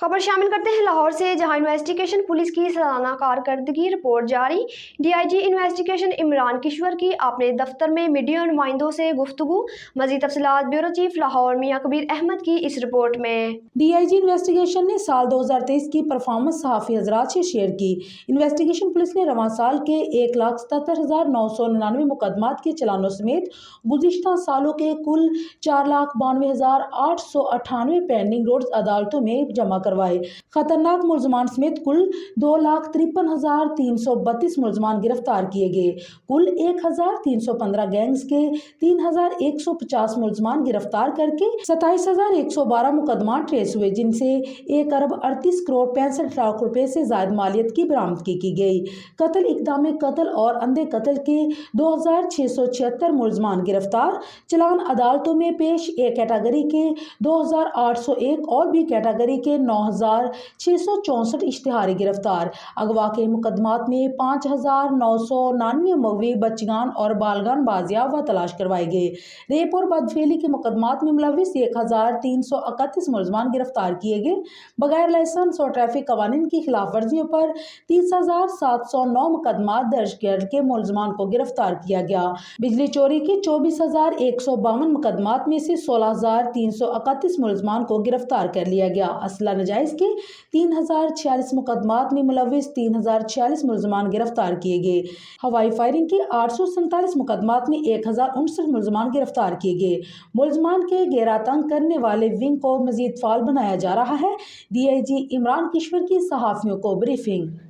खबर शामिल करते हैं लाहौर से, जहां इन्वेस्टिगेशन पुलिस की सालाना कारकर्दगी रिपोर्ट जारी। डीआईजी इन्वेस्टिगेशन इमरान किश्वर की अपने दफ्तर में मीडिया नुमाइंदों से गुफ्तगू। मजीद तफसीलात ब्यूरो चीफ लाहौर मियां कबीर अहमद की इस रिपोर्ट में। डीआईजी इन्वेस्टिगेशन ने साल 2023 की परफॉर्मेंस सहाफ़ी हजरात से शेयर की। इन्वेस्टिगेशन पुलिस ने रवां साल के 1,77,999 मुकदमात के चलानों समेत गुज़िश्ता सालों के कुल 4,92,898 पेंडिंग रोड्स अदालतों में जमा करवाए। खतरनाक मुलजमान समेत कुल 2,53,332 मुलजमान गिरफ्तार किए गए। कुल 1,315 गैंग्स के 3,150 मुलजमान गिरफ्तार करके 27,112 मुकदमा ट्रेस हुए, जिनसे 1 अरब 38 करोड़ 65 लाख रुपए से ज्यादा मालियत की बरामदगी की गई। कत्ल, इक़दाम कत्ल और अंधे कत्ल के 2,676 मुलजमान गिरफ्तार। चलान अदालतों में पेश। ए कैटेगरी के 2,801 और बी कैटेगरी के 9,664 इश्तिहारी गिरफ्तार। अगवा के मुकदमात में 5,999 मगवी, बच्चियान और बालगान बाजियाब व तलाश करवाए गए। रेप और बदफेली के मुकदमात में मुलविस 1,331 मुलजमान गिरफ्तार किए गए। बगैर लाइसेंस और ट्रैफिक कवानीन की खिलाफ वर्जियों पर 30,709 मुकदमात दर्ज करके मुलजमान को गिरफ्तार किया गया। बिजली चोरी के 24,152 मुकदमात में से 16,331 मुलजमान को गिरफ्तार कर लिया गया। असला नजायज के 3,046 मुकदमात में मुलविस 3,046 मुलजमान गिरफ्तार किए गए। हवाई फायरिंग के 847 मुकदमात में 1,059 मुलजमान गिरफ्तार किए गए। मुलजमान के गैर तंग करने वाले विंग को मजीद फाल बनाया जा रहा है। डीआईजी इमरान किश्वर की सहाफियों को ब्रीफिंग।